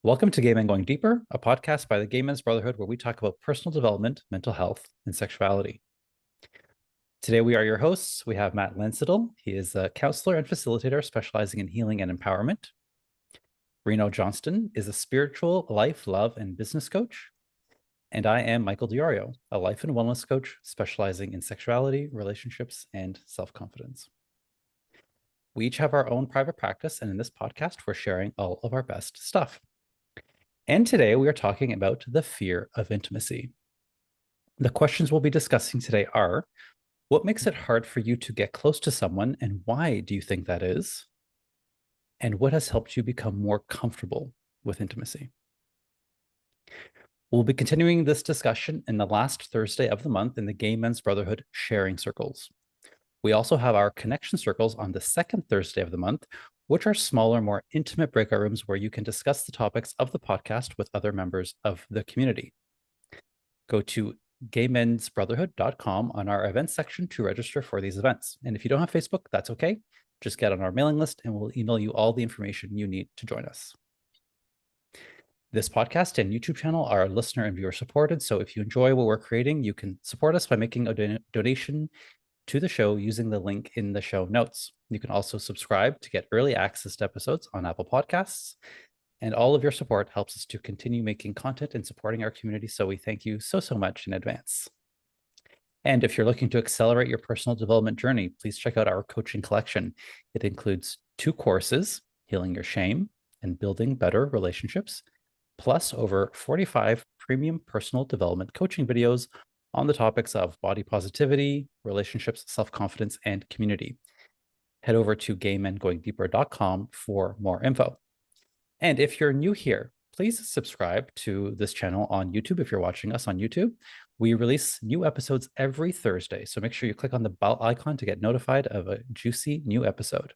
Welcome to Gay Men Going Deeper, a podcast by the Gay Men's Brotherhood where we talk about personal development, mental health, and sexuality. Today, we are your hosts. We have Matt Lansidel. He is a counselor and facilitator specializing in healing and empowerment. Reno Johnston is a spiritual life, love, and business coach. And I am Michael Diorio, a life and wellness coach specializing in sexuality, relationships, and self-confidence. We each have our own private practice, and in this podcast, we're sharing all of our best stuff. And today we are talking about the fear of intimacy. The questions we'll be discussing today are, what makes it hard for you to get close to someone, and why do you think that is? And what has helped you become more comfortable with intimacy? We'll be continuing this discussion in the last Thursday of the month in the Gay Men's Brotherhood sharing circles. We also have our connection circles on the second Thursday of the month, which are smaller, more intimate breakout rooms where you can discuss the topics of the podcast with other members of the community. Go to gaymensbrotherhood.com on our events section to register for these events. And if you don't have Facebook, that's okay. Just get on our mailing list and we'll email you all the information you need to join us. This podcast and YouTube channel are listener and viewer supported. So if you enjoy what we're creating, you can support us by making a donation to the show using the link in the show notes. You can also subscribe to get early access to episodes on Apple Podcasts. And all of your support helps us to continue making content and supporting our community. So we thank you so much in advance. And if you're looking to accelerate your personal development journey, please check out our coaching collection. It includes 2 courses, Healing Your Shame and Building Better Relationships, plus over 45 premium personal development coaching videos on the topics of body positivity, relationships, self-confidence, and community. Head over to gaymengoingdeeper.com for more info. And if you're new here, please subscribe to this channel on YouTube if you're watching us on YouTube. We release new episodes every Thursday, so make sure you click on the bell icon to get notified of a juicy new episode.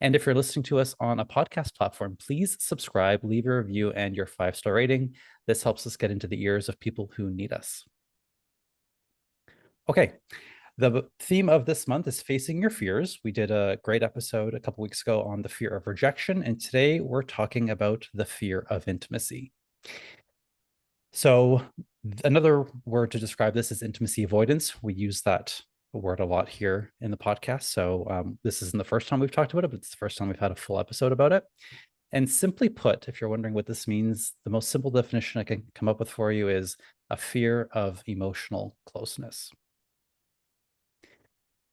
And if you're listening to us on a podcast platform, please subscribe, leave a review, and your 5-star rating. This helps us get into the ears of people who need us. Okay. The theme of this month is facing your fears. We did a great episode a couple weeks ago on the fear of rejection, and today we're talking about the fear of intimacy. So another word to describe this is intimacy avoidance. We use that word a lot here in the podcast. So this isn't the first time we've talked about it, but it's the first time we've had a full episode about it. And simply put, if you're wondering what this means, the most simple definition I can come up with for you is a fear of emotional closeness.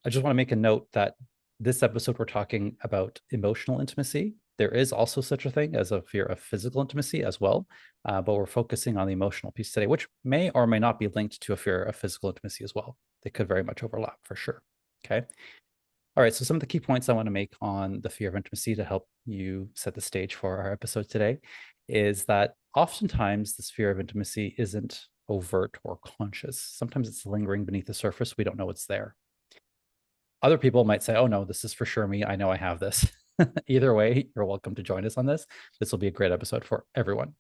I just want to make a note that this episode, we're talking about emotional intimacy. There is also such a thing as a fear of physical intimacy as well, but we're focusing on the emotional piece today, which may or may not be linked to a fear of physical intimacy as well. They could very much overlap for sure. Okay. All right. So some of the key points I want to make on the fear of intimacy to help you set the stage for our episode today is that oftentimes this fear of intimacy isn't overt or conscious. Sometimes it's lingering beneath the surface. We don't know it's there. Other people might say, oh no, this is for sure me. I know I have this. Either way, you're welcome to join us on this. This will be a great episode for everyone.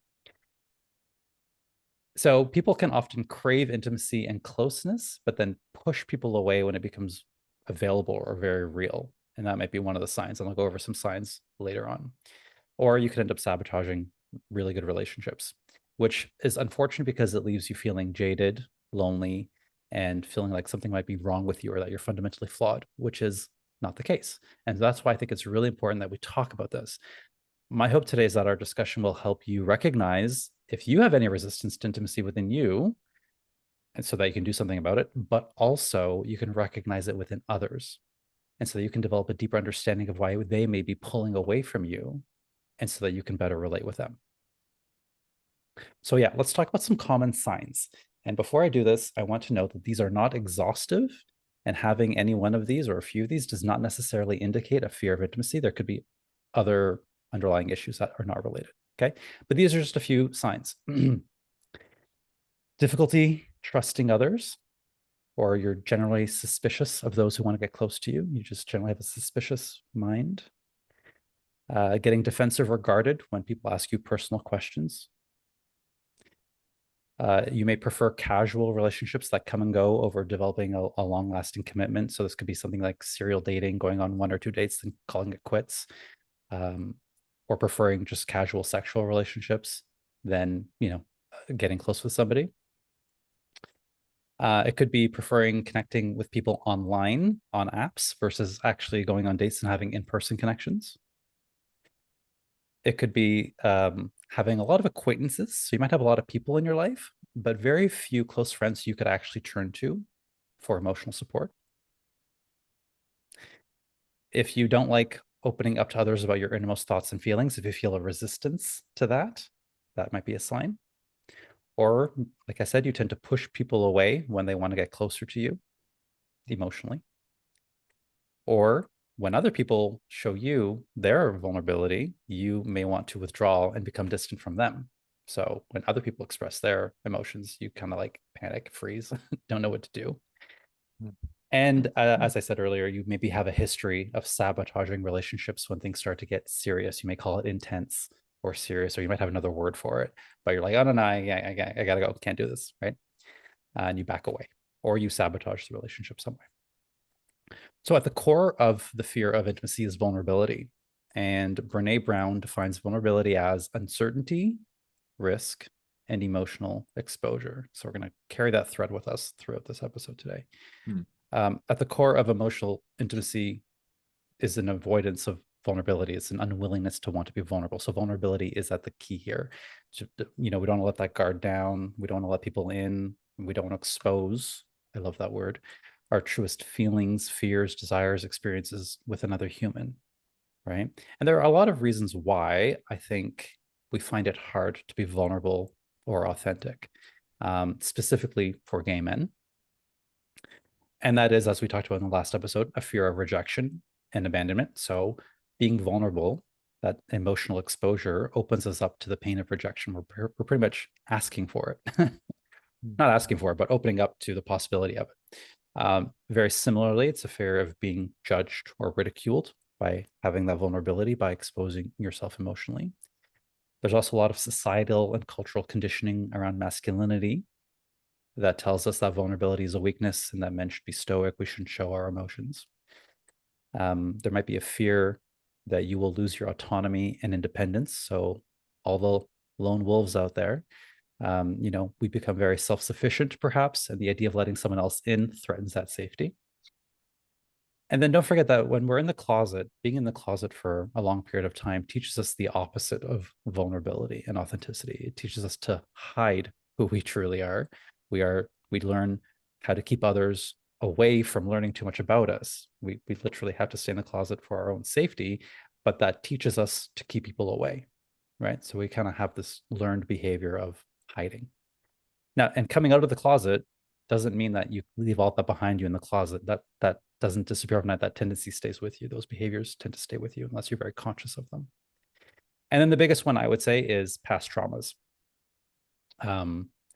So people can often crave intimacy and closeness, but then push people away when it becomes available or very real. And that might be one of the signs. And I'll go over some signs later on. Or you could end up sabotaging really good relationships, which is unfortunate because it leaves you feeling jaded, lonely, and feeling like something might be wrong with you or that you're fundamentally flawed, which is not the case. And that's why I think it's really important that we talk about this. My hope today is that our discussion will help you recognize if you have any resistance to intimacy within you, and so that you can do something about it, but also you can recognize it within others. And so that you can develop a deeper understanding of why they may be pulling away from you, and so that you can better relate with them. So yeah, let's talk about some common signs. And before I do this, I want to note that these are not exhaustive, and having any one of these or a few of these does not necessarily indicate a fear of intimacy. There could be other underlying issues that are not related, okay? But these are just a few signs. Difficulty trusting others, or you're generally suspicious of those who want to get close to you. You just generally have a suspicious mind. Getting defensive or guarded when people ask you personal questions. You may prefer casual relationships that come and go over developing a long-lasting commitment. So this could be something like serial dating, going on 1 or 2 dates and calling it quits. or preferring just casual sexual relationships than, getting close with somebody. It could be preferring connecting with people online on apps versus actually going on dates and having in-person connections. It could be having a lot of acquaintances. So you might have a lot of people in your life, but very few close friends you could actually turn to for emotional support. If you don't like opening up to others about your innermost thoughts and feelings, if you feel a resistance to that, that might be a sign. Or, like I said, you tend to push people away when they want to get closer to you emotionally. Or when other people show you their vulnerability, you may want to withdraw and become distant from them. So when other people express their emotions, you kind of like panic, freeze, don't know what to do. And as I said earlier, you maybe have a history of sabotaging relationships when things start to get serious. You may call it intense or serious, or you might have another word for it, but you're like, oh, no, I gotta go, can't do this, right? And you back away, or you sabotage the relationship some way. So at the core of the fear of intimacy is vulnerability. And Brene Brown defines vulnerability as uncertainty, risk, and emotional exposure. So we're going to carry that thread with us throughout this episode today. At the core of emotional intimacy is an avoidance of vulnerability. It's an unwillingness to want to be vulnerable. So vulnerability is at the key here. We don't want to let that guard down. We don't want to let people in. We don't want to expose, I love that word, our truest feelings, fears, desires, experiences with another human, right? And there are a lot of reasons why I think we find it hard to be vulnerable or authentic, specifically for gay men. And that is, as we talked about in the last episode, a fear of rejection and abandonment. So being vulnerable, that emotional exposure opens us up to the pain of rejection. We're pretty much asking for it. Not asking for it, but opening up to the possibility of it. Very similarly, it's a fear of being judged or ridiculed by having that vulnerability, by exposing yourself emotionally. There's also a lot of societal and cultural conditioning around masculinity that tells us that vulnerability is a weakness and that men should be stoic. We shouldn't show our emotions. There might be a fear that you will lose your autonomy and independence. So all the lone wolves out there, we become very self-sufficient perhaps, and the idea of letting someone else in threatens that safety. And then don't forget that when we're in the closet, being in the closet for a long period of time teaches us the opposite of vulnerability and authenticity. It teaches us to hide who we truly are. We learn how to keep others away from learning too much about us. We literally have to stay in the closet for our own safety, but that teaches us to keep people away, right? So we kind of have this learned behavior of hiding. Now, and coming out of the closet doesn't mean that you leave all that behind you in the closet. That doesn't disappear overnight. That tendency stays with you. Those behaviors tend to stay with you unless you're very conscious of them. And then the biggest one I would say is past traumas,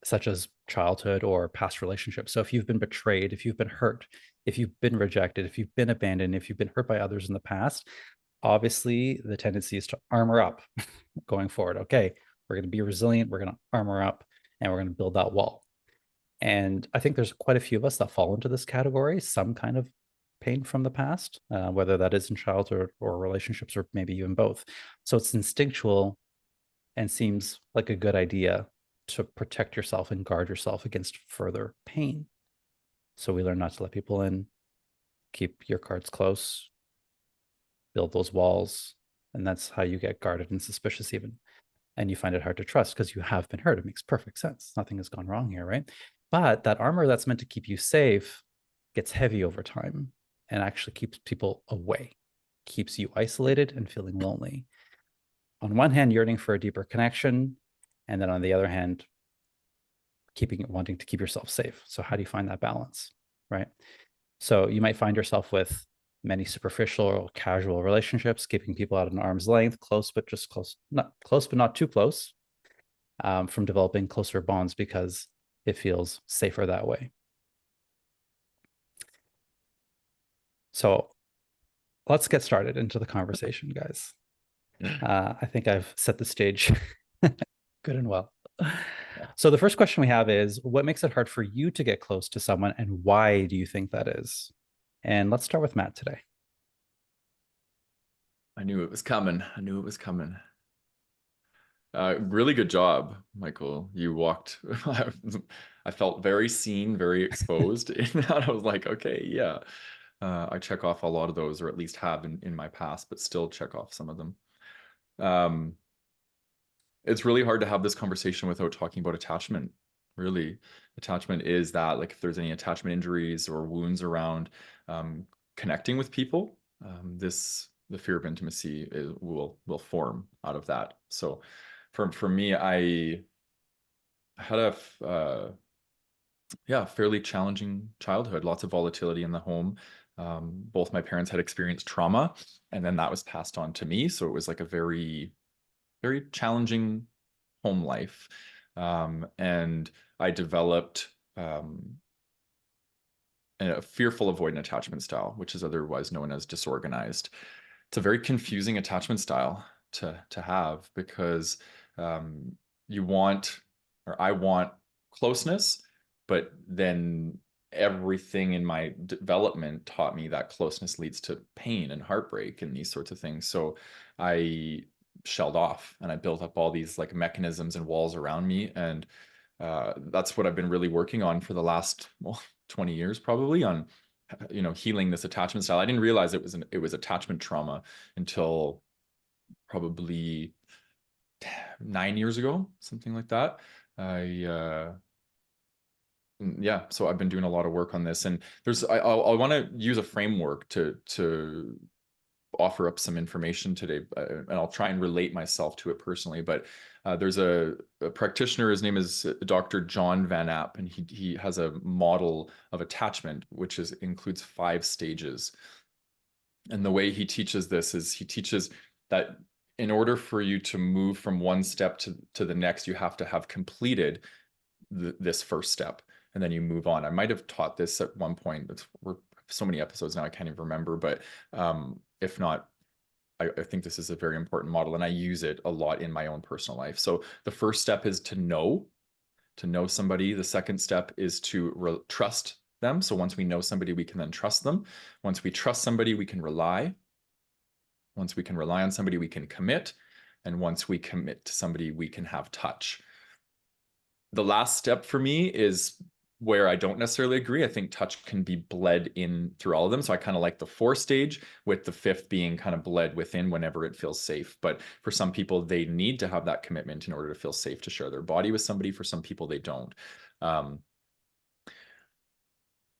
such as childhood or past relationships. So if you've been betrayed, if you've been hurt, if you've been rejected, if you've been abandoned, if you've been hurt by others in the past, obviously the tendency is to armor up going forward. Okay, we're going to be resilient. We're going to armor up and we're going to build that wall. And I think there's quite a few of us that fall into this category, some kind of pain from the past, whether that is in childhood or relationships, or maybe even both. So it's instinctual and seems like a good idea to protect yourself and guard yourself against further pain. So we learn not to let people in, keep your cards close, build those walls, and that's how you get guarded and suspicious even. And you find it hard to trust because you have been hurt. It makes perfect sense. Nothing has gone wrong here, right? But that armor that's meant to keep you safe gets heavy over time and actually keeps people away, keeps you isolated and feeling lonely. On one hand, yearning for a deeper connection, and then on the other hand, wanting to keep yourself safe. So how do you find that balance, right? So you might find yourself with many superficial or casual relationships, keeping people at an arm's length, close but not too close, from developing closer bonds because it feels safer that way. So let's get started into the conversation, guys. I think I've set the stage good and well. So the first question we have is, what makes it hard for you to get close to someone, and why do you think that is? And let's start with Matt today. I knew it was coming. I knew it was coming. Really good job, Michael. You walked. I felt very seen, very exposed. In that I was like, okay, yeah. I check off a lot of those, or at least have in my past, but still check off some of them. Um, it's really hard to have this conversation without talking about attachment. Really, attachment is that, like, if there's any attachment injuries or wounds around um, connecting with people, the fear of intimacy will form out of that. So, for me, I had yeah, fairly challenging childhood, lots of volatility in the home. Both my parents had experienced trauma, and then that was passed on to me. So it was like a very challenging home life. And I developed a fearful avoidant attachment style, which is otherwise known as disorganized. It's a very confusing attachment style to have because um, you want, or I want closeness, but then everything in my development taught me that closeness leads to pain and heartbreak and these sorts of things. So I shelled off and I built up all these like mechanisms and walls around me. And that's what I've been really working on for the last, well, 20 years probably, on healing this attachment style. I didn't realize it was attachment trauma until probably 9 years ago, something like that. I yeah, so I've been doing a lot of work on this, and I want to use a framework to offer up some information today, and I'll try and relate myself to it personally. But there's a practitioner. His name is Dr. John Van App, and he has a model of attachment, which includes 5 stages. And the way he teaches this is he teaches that in order for you to move from one step to the next, you have to have completed this first step, and then you move on. I might have taught this at one point. We're so many episodes now, I can't even remember. But if not, I think this is a very important model, and I use it a lot in my own personal life. So the first step is to know somebody. The second step is to trust them. So once we know somebody, we can then trust them. Once we trust somebody, we can rely. Once we can rely on somebody, we can commit. And once we commit to somebody, we can have touch. The last step for me is where I don't necessarily agree. I think touch can be bled in through all of them. So I kind of like the 4 stage, with the fifth being kind of bled within whenever it feels safe. But for some people, they need to have that commitment in order to feel safe to share their body with somebody. For some people, they don't. Um,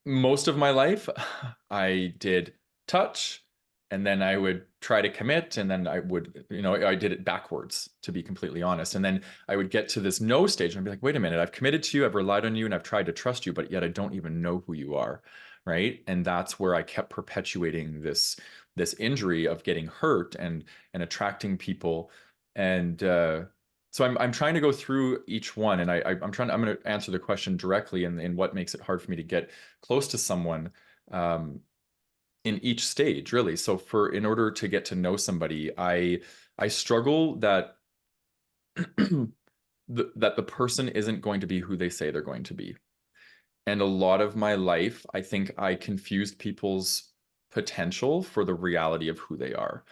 Most of my life, I did touch, and then I would try to commit, and then I would, I did it backwards, to be completely honest. And then I would get to this no stage and I'd be like, wait a minute, I've committed to you, I've relied on you, and I've tried to trust you, but yet I don't even know who you are. Right. And that's where I kept perpetuating this injury of getting hurt and attracting people. And so I'm trying to go through each one, and I'm going to answer the question directly in what makes it hard for me to get close to someone in each stage, really. So in order to get to know somebody, I struggle that that the person isn't going to be who they say they're going to be. And a lot of my life, I think I confused people's potential for the reality of who they are.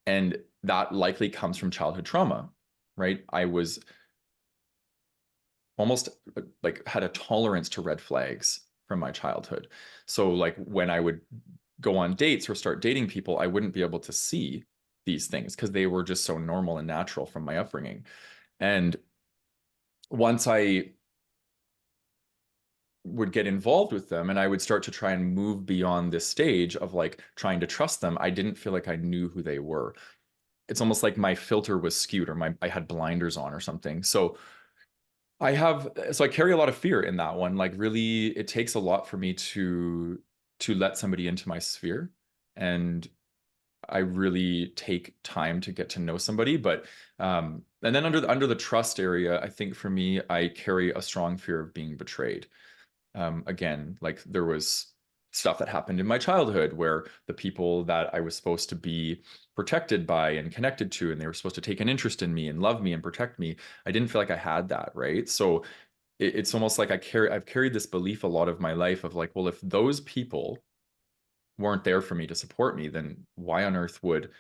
And that likely comes from childhood trauma, right? I was almost like had a tolerance to red flags from my childhood. So like when I would go on dates or start dating people, I wouldn't be able to see these things because they were just so normal and natural from my upbringing. And once I would get involved with them and I would start to try and move beyond this stage of like trying to trust them, I didn't feel like I knew who they were. It's almost like my filter was skewed, or I had blinders on or something. So I carry a lot of fear in that one. Like really, it takes a lot for me to let somebody into my sphere. And I really take time to get to know somebody. But and then under the trust area, I think for me, I carry a strong fear of being betrayed. Again, like there was stuff that happened in my childhood where the people that I was supposed to be protected by and connected to, and they were supposed to take an interest in me and love me and protect me, I didn't feel like I had that, right? So it's almost like I've carried this belief a lot of my life of like, well, if those people weren't there for me to support me, then why on earth would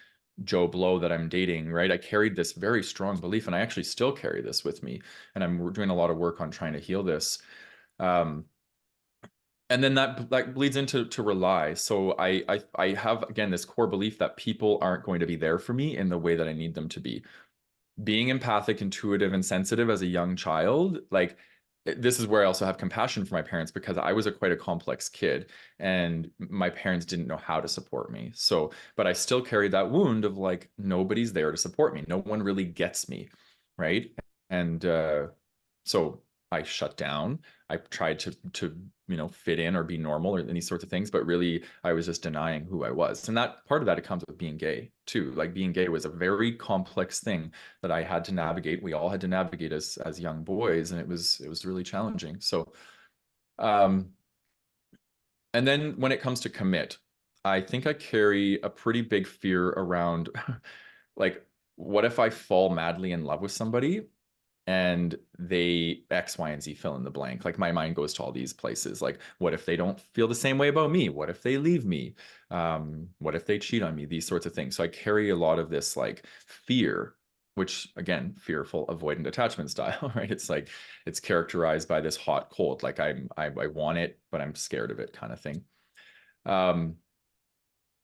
Joe Blow that I'm dating, right? I carried this very strong belief, and I actually still carry this with me. And I'm doing a lot of work on trying to heal this. Um, and then that bleeds into rely. So I have again this core belief that people aren't going to be there for me in the way that I need them to be. Being empathic, intuitive, and sensitive as a young child, like this is where I also have compassion for my parents, because I was quite a complex kid and my parents didn't know how to support me. So, but I still carried that wound of like, nobody's there to support me. No one really gets me. Right. And so I shut down. I tried to fit in or be normal or these sorts of things, but really I was just denying who I was. And that part of that, it comes with being gay too. Like being gay was a very complex thing that I had to navigate. We all had to navigate as young boys, and it was really challenging. So um and then when it comes to commit, I think I carry a pretty big fear around like, what if I fall madly in love with somebody and they X, Y, and Z fill in the blank? Like my mind goes to all these places. Like, what if they don't feel the same way about me? What if they leave me? What if they cheat on me? These sorts of things. So I carry a lot of this like fear, which again, fearful avoidant attachment style, right? It's like it's characterized by this hot cold. Like I want it, but I'm scared of it, kind of thing. Um,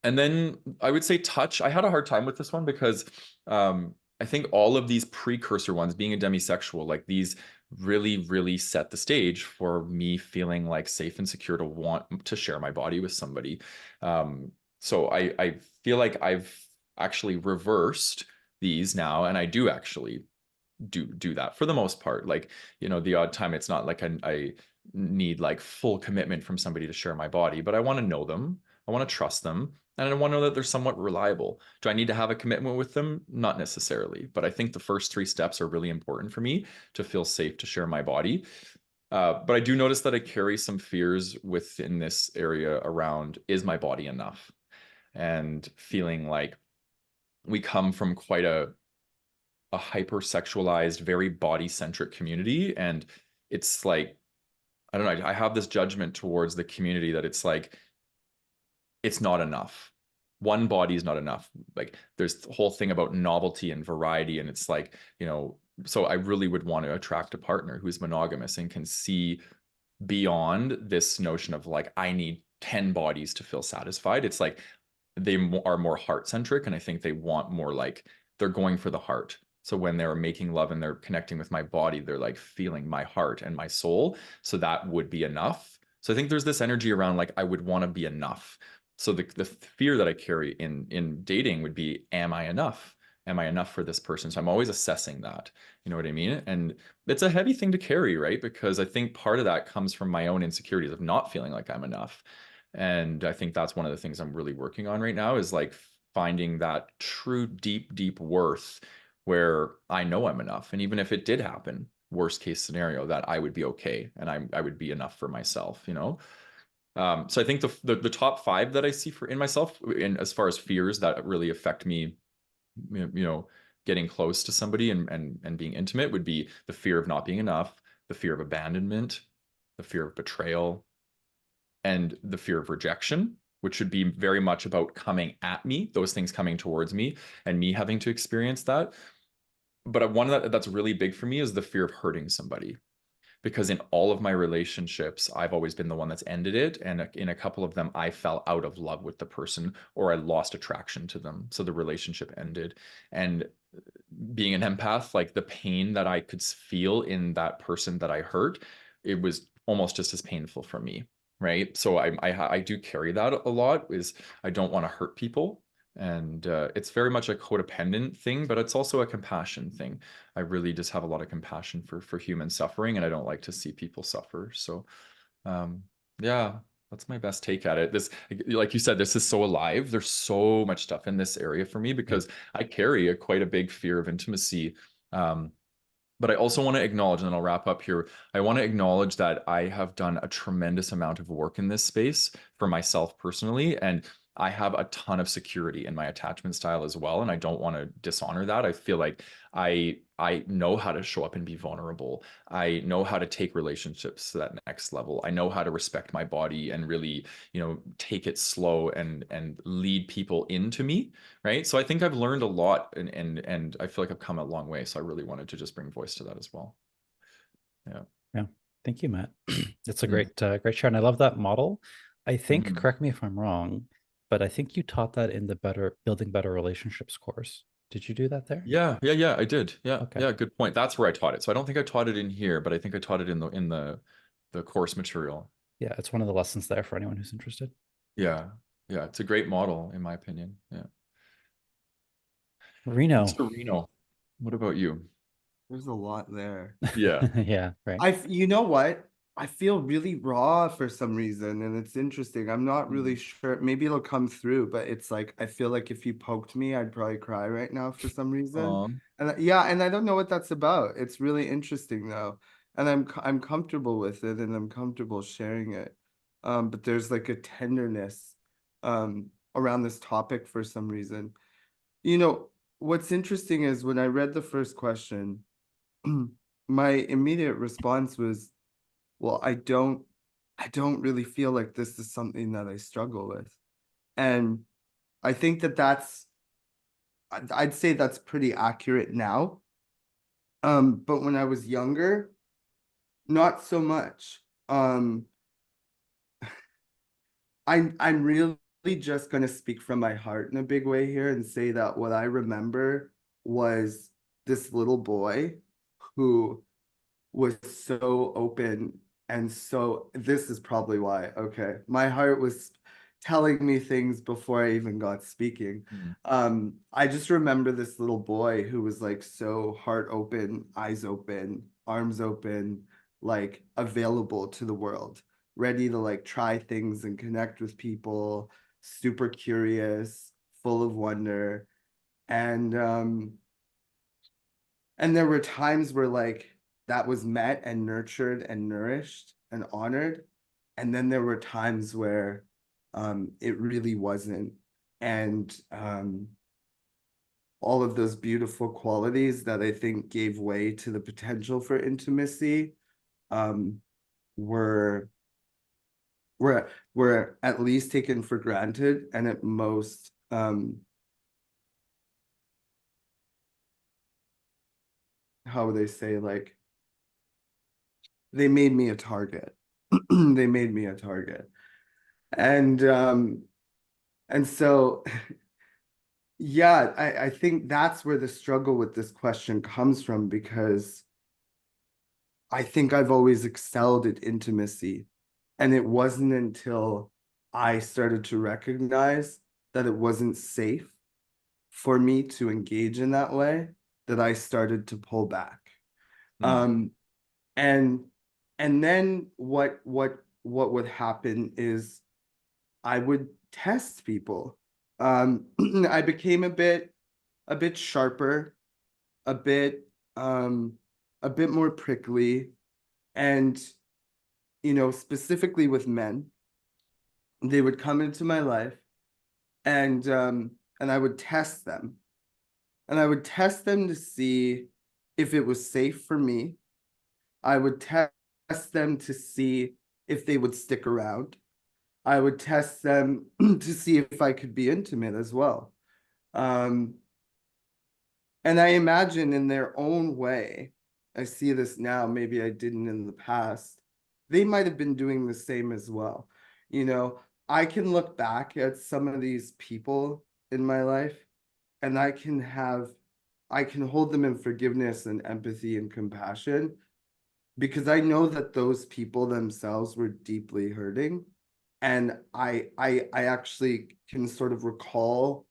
and then I would say touch. I had a hard time with this one because I think all of these precursor ones, being a demisexual, like these really, really set the stage for me feeling like safe and secure to want to share my body with somebody. So I feel like I've actually reversed these now, and I do actually do that for the most part. Like, the odd time it's not like I need like full commitment from somebody to share my body, but I want to know them. I want to trust them. And I want to know that they're somewhat reliable. Do I need to have a commitment with them? Not necessarily. But I think the first three steps are really important for me to feel safe to share my body. But I do notice that I carry some fears within this area around, is my body enough? And feeling like we come from quite a hypersexualized, very body-centric community. And it's like, I don't know, I have this judgment towards the community that it's like, it's not enough. One body is not enough. Like there's the whole thing about novelty and variety. And it's like, so I really would want to attract a partner who's monogamous and can see beyond this notion of like, I need 10 bodies to feel satisfied. It's like they are more heart centric. And I think they want more like, they're going for the heart. So when they're making love and they're connecting with my body, they're like feeling my heart and my soul. So that would be enough. So I think there's this energy around like, I would want to be enough. So the fear that I carry in dating would be, am I enough? Am I enough for this person? So I'm always assessing that. You know what I mean? And it's a heavy thing to carry, right? Because I think part of that comes from my own insecurities of not feeling like I'm enough. And I think that's one of the things I'm really working on right now, is like finding that true deep, deep worth where I know I'm enough. And even if it did happen, worst case scenario, that I would be okay and I would be enough for myself, So I think the top five that I see for in myself, in as far as fears that really affect me, getting close to somebody and being intimate, would be the fear of not being enough, the fear of abandonment, the fear of betrayal, and the fear of rejection, which should be very much about coming at me, those things coming towards me and me having to experience that. But one that's really big for me is the fear of hurting somebody, because in all of my relationships, I've always been the one that's ended it. And in a couple of them, I fell out of love with the person, or I lost attraction to them. So the relationship ended. And being an empath, like the pain that I could feel in that person that I hurt, it was almost just as painful for me. Right. So I do carry that a lot, is I don't want to hurt people. And it's very much a codependent thing, but it's also a compassion thing. I really just have a lot of compassion for human suffering, and I don't like to see people suffer. So um, yeah, that's my best take at it. This, like you said, this is so alive. There's so much stuff in this area for me, because I carry quite a big fear of intimacy. Um, but I also want to acknowledge, and then I'll wrap up here. I want to acknowledge that I have done a tremendous amount of work in this space for myself personally, and I have a ton of security in my attachment style as well. And I don't want to dishonor that. I feel like I know how to show up and be vulnerable. I know how to take relationships to that next level. I know how to respect my body and really, take it slow and lead people into me, right? So I think I've learned a lot, and I feel like I've come a long way. So I really wanted to just bring voice to that as well. Yeah. Yeah. Thank you, Matt. It's a Mm. great share. And I love that model. I think, Mhm. correct me if I'm wrong, but I think you taught that in the building better relationships course. Did you do that there? Yeah, I did. Yeah, Okay. yeah, good point. That's where I taught it. So I don't think I taught it in here, but I think I taught it in the course material. Yeah, it's one of the lessons there for anyone who's interested. Yeah. Yeah, it's a great model in my opinion. Yeah. Reno. Mr. Reno, what about you? There's a lot there. Yeah. Yeah, right. You know what? I feel really raw for some reason, and it's interesting. I'm not really Mm. sure. Maybe it'll come through, but it's like I feel like if you poked me, I'd probably cry right now for some reason. Um, Yeah, and I don't know what that's about. It's really interesting though, and I'm comfortable with it, and I'm comfortable sharing it. But there's like a tenderness around this topic for some reason. You know, what's interesting is when I read the first question, my immediate response was, well, I don't really feel like this is something that I struggle with. And I think that I'd say that's pretty accurate now. But when I was younger, not so much. I'm really just gonna speak from my heart in a big way here and say that what I remember was this little boy who was so open, and so this is probably why. Okay, my heart was telling me things before I even got speaking. mm, I just remember this little boy who was like so heart open, eyes open, arms open, like available to the world, ready to like try things and connect with people, super curious, full of wonder. And there were times where like that was met and nurtured and nourished and honored. And then there were times where it really wasn't. And all of those beautiful qualities that I think gave way to the potential for intimacy um, were were at least taken for granted, and at most how would they say, like, they made me a target. They made me a target. And so yeah, I think that's where the struggle with this question comes from, because I think I've always excelled at intimacy. And it wasn't until I started to recognize that it wasn't safe for me to engage in that way that I started to pull back. mm, Um, and and then what would happen is I would test people. I became a bit sharper, a bit um, a bit more prickly, and specifically with men, they would come into my life, and I would test them, and I would test them to see if it was safe for me. I would test them to see if they would stick around. I would test them to see if I could be intimate as well. Um, and I imagine in their own way, I see this now, maybe I didn't in the past, they might have been doing the same as well. You know, I can look back at some of these people in my life, and I can hold them in forgiveness and empathy and compassion, because I know that those people themselves were deeply hurting. And I actually can sort of recall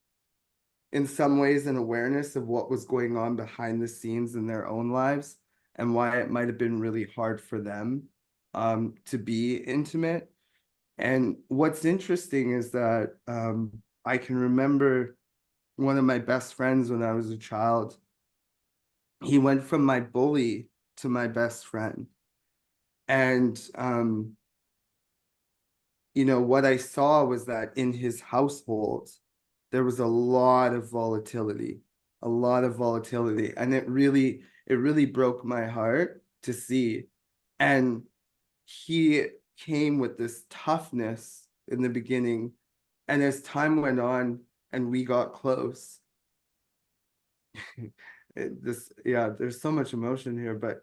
in some ways an awareness of what was going on behind the scenes in their own lives, and why it might have been really hard for them to be intimate. And what's interesting is that I can remember one of my best friends when I was a child. He went from my bully to my best friend. And what I saw was that in his household, there was a lot of volatility, and it it really broke my heart to see. And he came with this toughness in the beginning, and as time went on and we got close, there's so much emotion here, but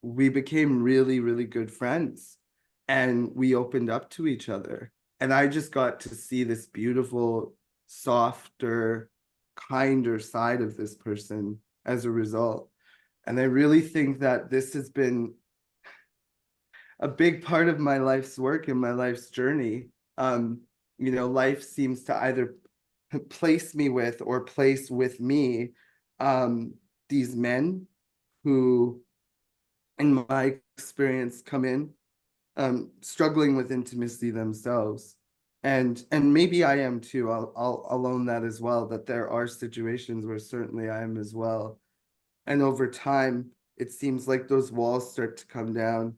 we became really, really good friends, and we opened up to each other. And I just got to see this beautiful, softer, kinder side of this person as a result. And I really think that this has been a big part of my life's work and my life's journey. Life seems to either place me with or place with me these men who, in my experience, come in struggling with intimacy themselves. And maybe I am too. I'll own that as well, that there are situations where certainly I am as well. And over time, it seems like those walls start to come down,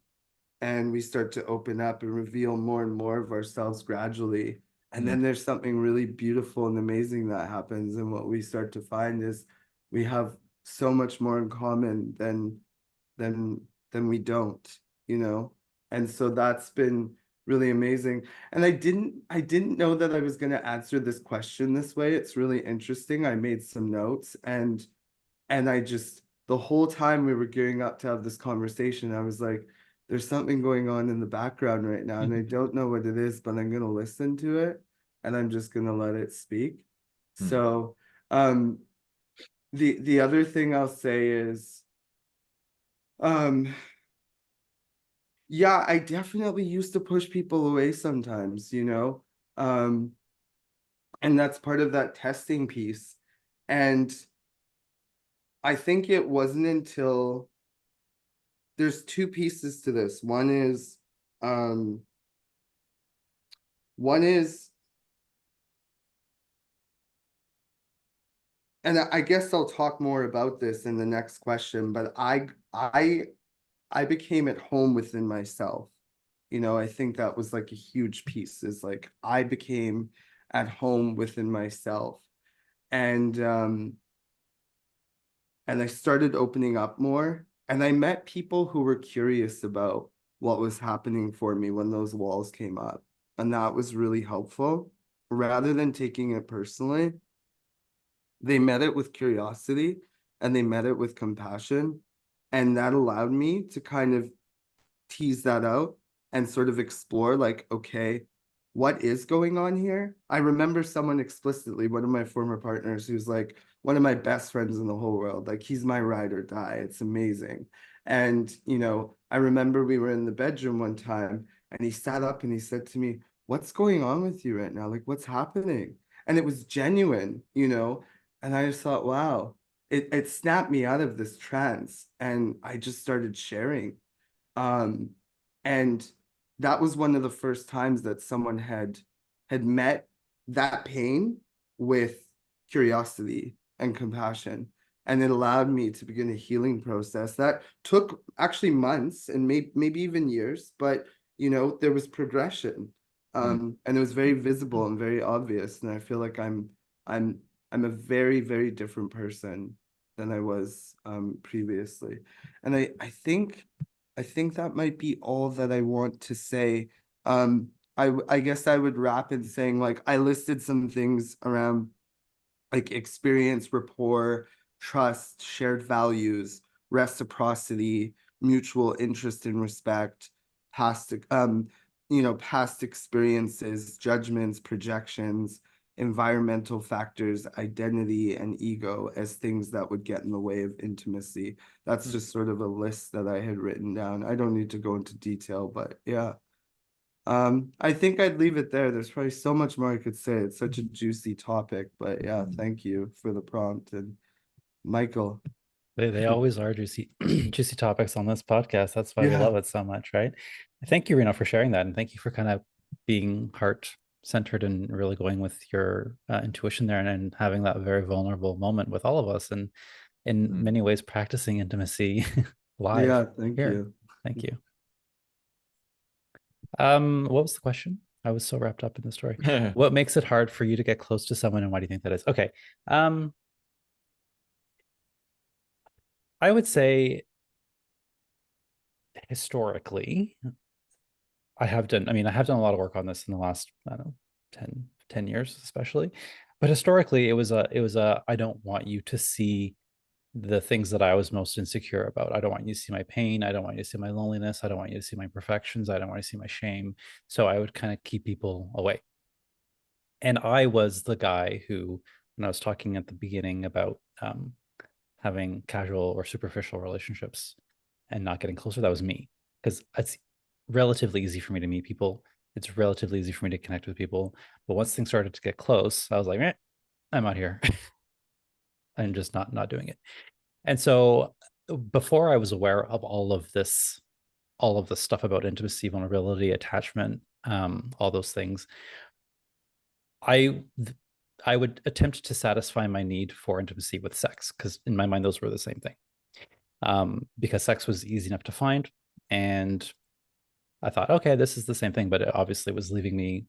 and we start to open up and reveal more and more of ourselves gradually. And then there's something really beautiful and amazing that happens. And what we start to find is we have so much more in common than we don't, you know? And so that's been really amazing. And I didn't know that I was going to answer this question this way. It's really interesting. I made some notes, and I just, the whole time we were gearing up to have this conversation, I was like, there's something going on in the background right now, and I don't know what it is, but I'm going to listen to it, and I'm just going to let it speak. So the other thing I'll say is, yeah, I definitely used to push people away sometimes, and that's part of that testing piece. And I think it wasn't until, there's two pieces to this. One is and I guess I'll talk more about this in the next question, but I became at home within myself. I think that was like a huge piece, is like I became at home within myself. And I started opening up more, and I met people who were curious about what was happening for me when those walls came up. And that was really helpful. Rather than taking it personally, they met it with curiosity, and they met it with compassion. And that allowed me to kind of tease that out and sort of explore, like, okay, what is going on here? I remember someone explicitly, one of my former partners, who's like one of my best friends in the whole world. Like, he's my ride or die. It's amazing. And, I remember we were in the bedroom one time, and he sat up and he said to me, what's going on with you right now? Like, what's happening? And it was genuine, and I just thought, wow, it snapped me out of this trance, and I just started sharing. And that was one of the first times that someone had met that pain with curiosity and compassion. And it allowed me to begin a healing process that took actually months and maybe even years, but there was progression. And it was very visible and very obvious. And I feel like I'm a very, very different person than I was previously. And I think that might be all that I want to say. I guess I would wrap in saying, like, I listed some things around like experience, rapport, trust, shared values, reciprocity, mutual interest and respect, past past experiences, judgments, projections, environmental factors, identity, and ego as things that would get in the way of intimacy. That's just sort of a list that I had written down. I don't need to go into detail, but yeah. I think I'd leave it there. There's probably so much more I could say. It's such a juicy topic, but yeah, thank you for the prompt. And Michael. They always are juicy juicy topics on this podcast. That's why we Yeah. love it so much, right? Thank you, Reno, for sharing that, and thank you for kind of being heart centered and really going with your intuition there, and having that very vulnerable moment with all of us, and in many ways practicing intimacy live. Yeah, thank here. you. Thank you. What was the question? I was so wrapped up in the story. What makes it hard for you to get close to someone, and why do you think that is? Okay. I would say historically, I have done, I mean, I have done a lot of work on this in the last, I don't know, 10 years, especially. But historically, I don't want you to see the things that I was most insecure about. I don't want you to see my pain. I don't want you to see my loneliness. I don't want you to see my imperfections. I don't want you to see my shame. So I would kind of keep people away. And I was the guy who, when I was talking at the beginning about having casual or superficial relationships and not getting closer, that was me. Because it's relatively easy for me to meet people. It's relatively easy for me to connect with people. But once things started to get close, I was like, I'm out here. I'm just not doing it. And so before I was aware of all of this stuff about intimacy, vulnerability, attachment, all those things, I I would attempt to satisfy my need for intimacy with sex, because in my mind those were the same thing. Because sex was easy enough to find, and I thought, okay, this is the same thing, but it obviously was leaving me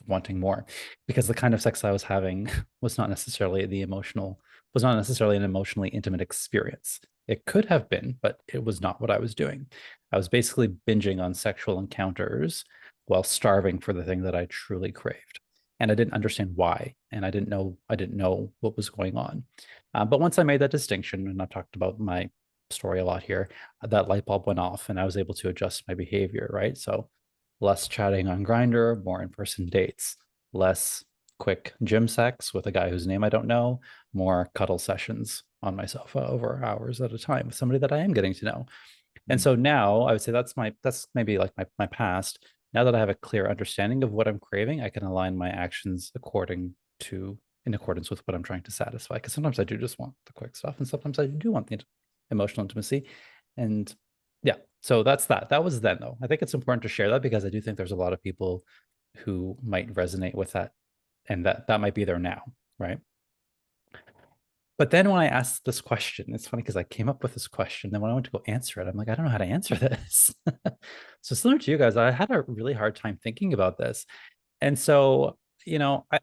wanting more, because the kind of sex I was having was not necessarily an emotionally intimate experience. It could have been, but it was not what I was doing. I was basically binging on sexual encounters while starving for the thing that I truly craved. And I didn't understand why, and I didn't know what was going on. But once I made that distinction, and I've talked about my story a lot here, that light bulb went off, and I was able to adjust my behavior. Right, so less chatting on Grindr, more in-person dates, less quick gym sex with a guy whose name I don't know, more cuddle sessions on my sofa over hours at a time with somebody that I am getting to know. And so now I would say that's maybe like my past. Now that I have a clear understanding of what I'm craving, I can align my actions in accordance with what I'm trying to satisfy. Because sometimes I do just want the quick stuff, and sometimes I do want the emotional intimacy. And yeah, so that's that. That was then, though. I think it's important to share that, because I do think there's a lot of people who might resonate with that, and that might be there now, right? But then when I asked this question, it's funny because I came up with this question. Then when I went to go answer it, I'm like, I don't know how to answer this. So similar to you guys, I had a really hard time thinking about this. And so,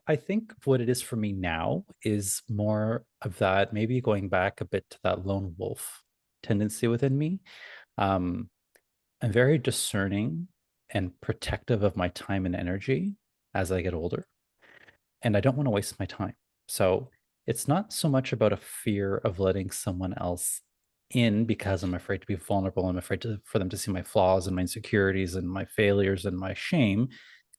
I think what it is for me now is more of that, maybe going back a bit to that lone wolf tendency within me. Um, I'm very discerning and protective of my time and energy as I get older, and I don't want to waste my time. So it's not so much about a fear of letting someone else in because I'm afraid to be vulnerable. I'm afraid for them to see my flaws and my insecurities and my failures and my shame.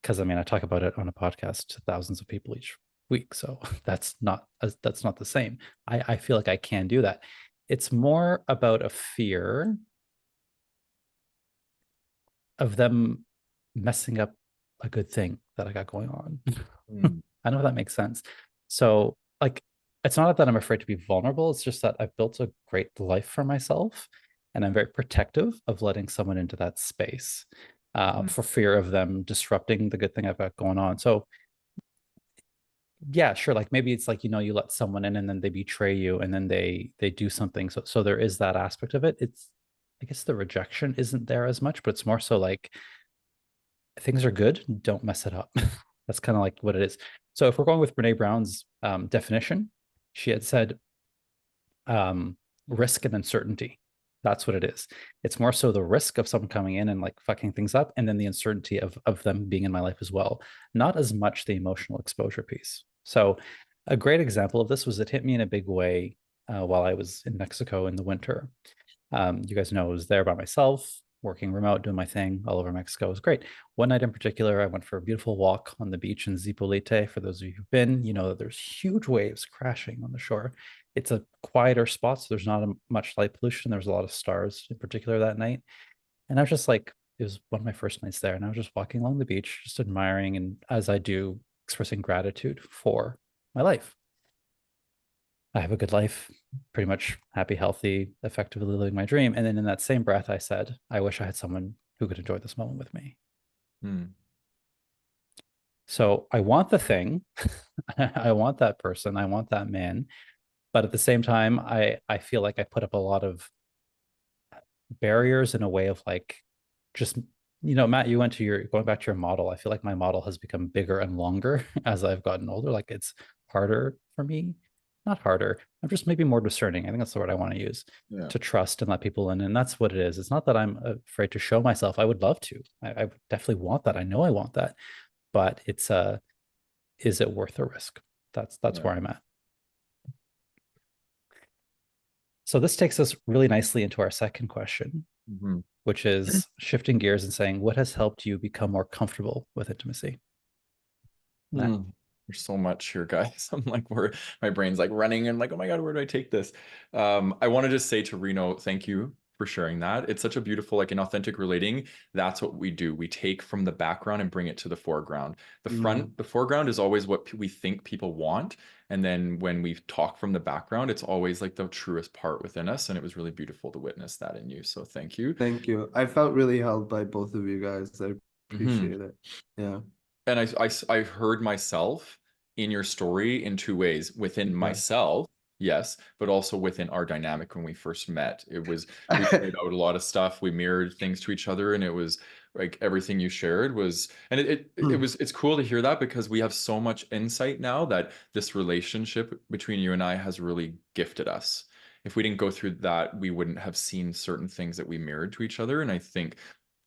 Because I mean, I talk about it on a podcast to thousands of people each week. So that's not the same. I feel like I can do that. It's more about a fear of them messing up a good thing that I got going on. Mm. I know if that makes sense. So, like, it's not that I'm afraid to be vulnerable. It's just that I've built a great life for myself, and I'm very protective of letting someone into that space, Mm. for fear of them disrupting the good thing I've got going on. So, yeah, sure. Like maybe it's like, you let someone in and then they betray you and then they do something. So there is that aspect of it. It's, I guess the rejection isn't there as much, but it's more so like, things are good, don't mess it up. That's kind of like what it is. So if we're going with Brene Brown's definition, she had said risk and uncertainty. That's what it is. It's more so the risk of someone coming in and like fucking things up, and then the uncertainty of them being in my life as well. Not as much the emotional exposure piece. So a great example of this was, it hit me in a big way while I was in Mexico in the winter. You guys know I was there by myself, working remote, doing my thing all over Mexico. It was great. One night in particular, I went for a beautiful walk on the beach in Zipolite. For those of you who've been, you know that there's huge waves crashing on the shore. It's a quieter spot, so there's not much light pollution. There was a lot of stars in particular that night. And I was just like, it was one of my first nights there. And I was just walking along the beach, just admiring, and as I do, expressing gratitude for my life. I have a good life, pretty much happy, healthy, effectively living my dream. And then in that same breath, I said, I wish I had someone who could enjoy this moment with me. Mm. So I want the thing, I want that person, I want that man. But at the same time, I feel like I put up a lot of barriers in a way of like, just, Matt, you went to going back to your model. I feel like my model has become bigger and longer as I've gotten older. Like it's harder for me not harder. I'm just maybe more discerning. I think that's the word I want to use, Yeah. to trust and let people in. And that's what it is. It's not that I'm afraid to show myself. I would love to. I definitely want that. I know I want that. But it's is it worth the risk? That's Yeah. where I'm at. So this takes us really nicely into our second question, Mhm. which is shifting gears and saying, what has helped you become more comfortable with intimacy? There's so much here, guys. I'm like, my brain's like running and like, oh my God, where do I take this? I want to just say to Reno, thank you for sharing that. It's such a beautiful, like, an authentic relating. That's what we do. We take from the background and bring it to the foreground. The foreground is always what we think people want. And then when we talk from the background, it's always like the truest part within us. And it was really beautiful to witness that in you. So thank you. Thank you. I felt really held by both of you guys. I appreciate it. Yeah. And I heard myself in your story in two ways, within myself, yes, but also within our dynamic when we first met. It was, we shared out a lot of stuff, we mirrored things to each other, and it was like everything you shared was, and it's cool to hear that, because we have so much insight now that this relationship between you and I has really gifted us. If we didn't go through that, we wouldn't have seen certain things that we mirrored to each other. And I think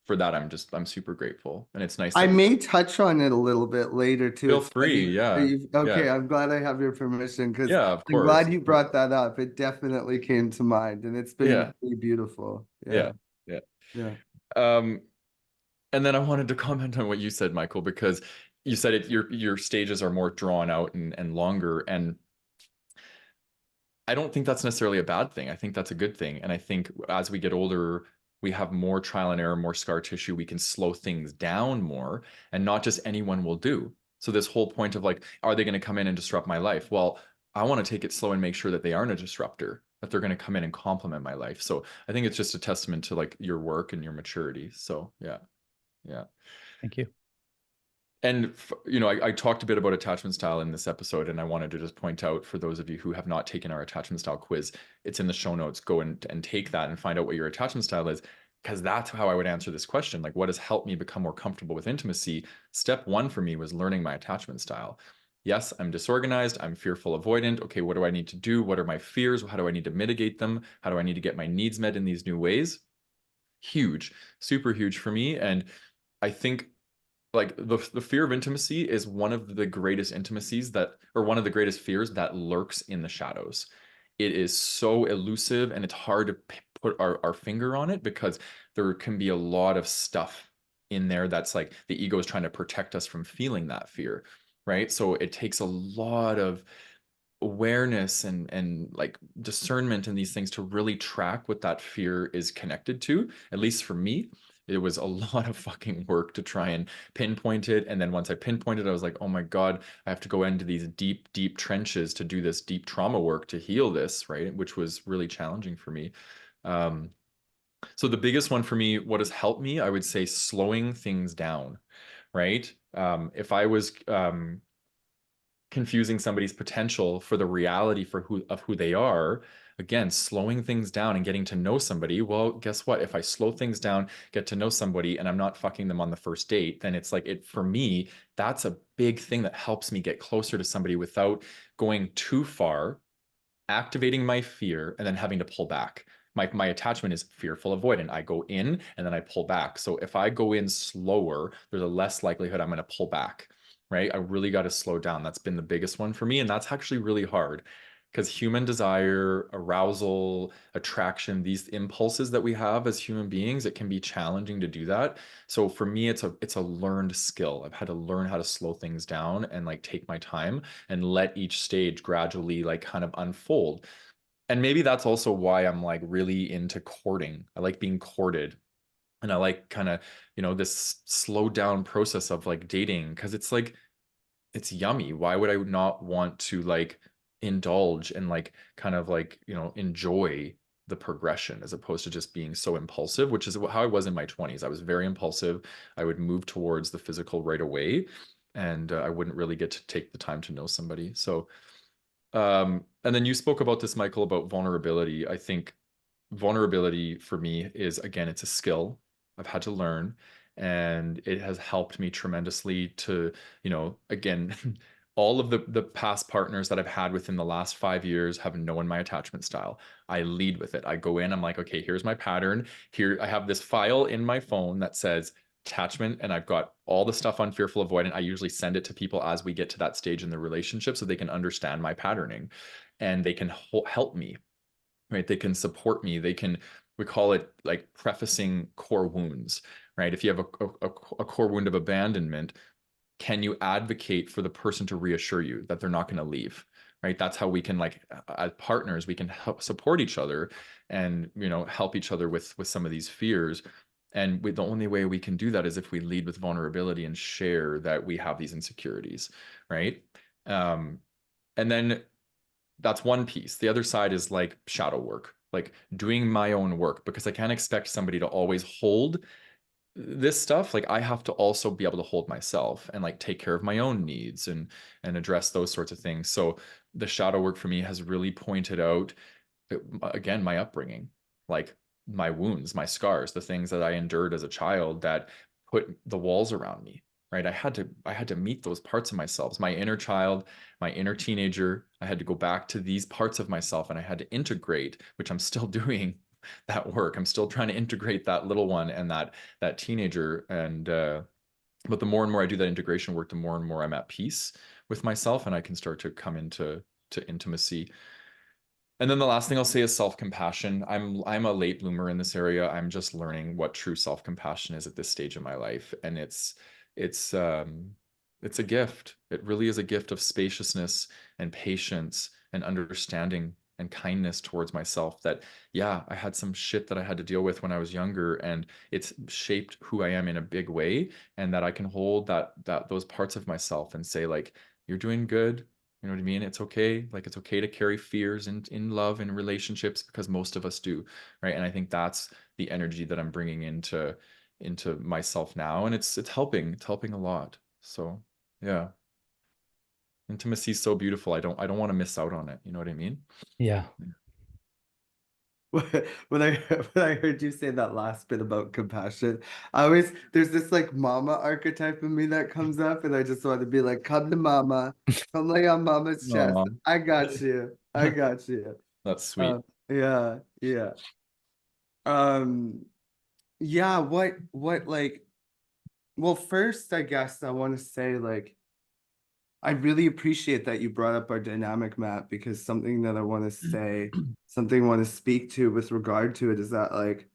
for that, I'm super grateful. And it's nice I that may touch on it a little bit later too. feel It's free. funny that Yeah. okay, Yeah. I'm glad I have your permission because Yeah, of I'm course. glad you brought that up. It definitely came to mind and it's been Yeah. really beautiful. Yeah. Yeah. Yeah. Yeah. Um, and then I wanted to comment on what you said, Michael, because you said it, your stages are more drawn out and longer. And I don't think that's necessarily a bad thing. I think that's a good thing. And I think as we get older, we have more trial and error, more scar tissue. We can slow things down more, and not just anyone will do. So this whole point of like, are they going to come in and disrupt my life? Well, I want to take it slow and make sure that they aren't a disruptor, that they're going to come in and complement my life. So I think it's just a testament to like your work and your maturity. So yeah. Yeah. Thank you. And I talked a bit about attachment style in this episode, and I wanted to just point out, for those of you who have not taken our attachment style quiz, it's in the show notes. Go and take that and find out what your attachment style is, because that's how I would answer this question. Like, what has helped me become more comfortable with intimacy? Step one for me was learning my attachment style. Yes, I'm disorganized. I'm fearful avoidant. Okay, what do I need to do? What are my fears? How do I need to mitigate them? How do I need to get my needs met in these new ways? Huge, super huge for me. And I think like the fear of intimacy is one of the greatest intimacies that, or one of the greatest fears that lurks in the shadows. It is so elusive, and it's hard to put our finger on it, because there can be a lot of stuff in there that's like the ego is trying to protect us from feeling that fear, right? So it takes a lot of awareness and like discernment and these things to really track what that fear is connected to. At least for me, it was a lot of fucking work to try and pinpoint it. And then once I pinpointed it, I was like, oh my God, I have to go into these deep, deep trenches to do this deep trauma work to heal this, right? Which was really challenging for me. Um, so the biggest one for me, what has helped me, I would say slowing things down, right? If I was confusing somebody's potential for the reality for who they are, again, slowing things down and getting to know somebody, well, guess what, if I slow things down, get to know somebody, and I'm not fucking them on the first date, then it's like, it for me, that's a big thing that helps me get closer to somebody without going too far, activating my fear, and then having to pull back. My attachment is fearful avoidant. I go in and then I pull back. So if I go in slower, there's a less likelihood I'm going to pull back, right? I really got to slow down. That's been the biggest one for me. And that's actually really hard, because human desire, arousal, attraction, these impulses that we have as human beings, it can be challenging to do that. So for me, it's a learned skill. I've had to learn how to slow things down and like take my time and let each stage gradually like kind of unfold. And maybe that's also why I'm like really into courting. I like being courted. And I like kind of, this slow down process of like dating, because it's like, it's yummy. Why would I not want to like indulge and like kind of like, enjoy the progression, as opposed to just being so impulsive, which is how I was in my 20s. I was very impulsive. I would move towards the physical right away, and I wouldn't really get to take the time to know somebody. So, and then you spoke about this, Michael, about vulnerability. I think vulnerability for me is, again, it's a skill I've had to learn, and it has helped me tremendously to, again, all of the past partners that I've had within the last 5 years have known my attachment style. I lead with it. I go in, I'm like, okay, here's my pattern. Here, I have this file in my phone that says attachment, and I've got all the stuff on fearful avoidant. I usually send it to people as we get to that stage in the relationship so they can understand my patterning and they can help me, right? They can support me. They can, we call it like prefacing core wounds, right? If you have a core wound of abandonment, can you advocate for the person to reassure you that they're not going to leave, right? That's how we can, like, as partners, we can help support each other and, you know, help each other with some of these fears. And the only way we can do that is if we lead with vulnerability and share that we have these insecurities, right? And then that's one piece. The other side is like shadow work, like doing my own work, because I can't expect somebody to always hold this stuff. Like I have to also be able to hold myself and like take care of my own needs and address those sorts of things. So the shadow work for me has really pointed out, again, my upbringing, like my wounds, my scars, the things that I endured as a child that put the walls around me, right? I had to meet those parts of myself, my inner child, my inner teenager. I had to go back to these parts of myself and I had to integrate, which I'm still doing that work. I'm still trying to integrate that little one and that teenager. And but the more and more I do that integration work, the more and more I'm at peace with myself and I can start to come into intimacy. And then the last thing I'll say is self-compassion. I'm a late bloomer in this area. I'm just learning what true self-compassion is at this stage of my life. And it's it's a gift. It really is a gift of spaciousness and patience and understanding and kindness towards myself that, yeah, I had some shit that I had to deal with when I was younger and it's shaped who I am in a big way, and that I can hold those parts of myself and say like, you're doing good. You know what I mean? It's okay. Like it's okay to carry fears in love and relationships because most of us do, right? And I think that's the energy that I'm bringing into myself now, and it's helping. It's helping a lot. So yeah, intimacy is so beautiful. I don't want to miss out on it. You know what I mean? Yeah. When I when I heard you say that last bit about compassion, I always there's this like mama archetype of me that comes up, and I just want to be like, come to mama, come lay on mama's chest. Aw. I got you. I got you. That's sweet. Yeah, yeah. Um, yeah, what like well, first, I guess I want to say like I really appreciate that you brought up our dynamic map, because something that I want to say, something I want to speak to with regard to it is that like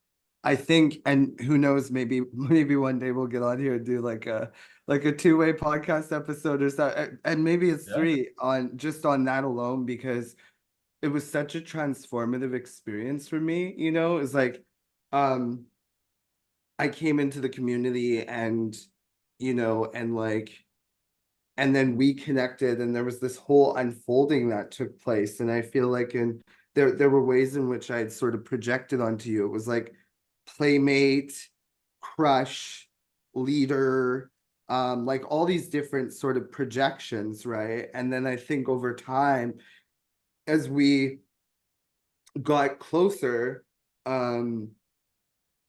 I think, and who knows, maybe one day we'll get on here and do like a two-way podcast episode or something, and maybe it's Yeah. three on just on that alone, because it was such a transformative experience for me, you know. It's like I came into the community and you know, and like and then we connected and there was this whole unfolding that took place, and I feel like there were ways in which I had sort of projected onto you. It was like playmate, crush, leader, like all these different sort of projections, right? And then I think over time, as we got closer, um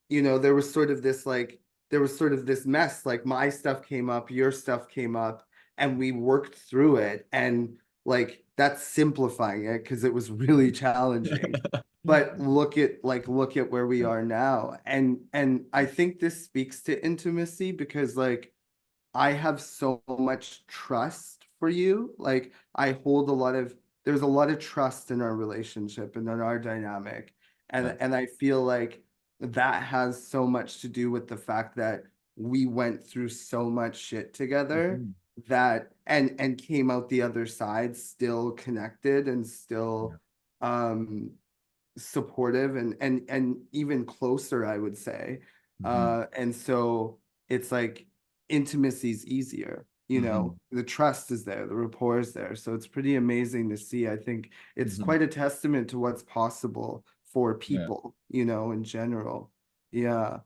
you know, there was sort of this mess, like my stuff came up, your stuff came up, and we worked through it. And like that's simplifying it because it was really challenging. But look at where we are now. And I think this speaks to intimacy, because like I have so much trust for you. Like I hold there's a lot of trust in our relationship and in our dynamic. And Yeah. and I feel like that has so much to do with the fact that we went through so much shit together, Mhm. that and came out the other side still connected and Yeah. still um supportive and even closer, I would say. Mhm. And so it's like intimacy's easier, you know, Mhm. the trust is there, the rapport is there. So it's pretty amazing to see. I think it's Mhm. quite a testament to what's possible for Yeah. people, you know, in general. Yeah.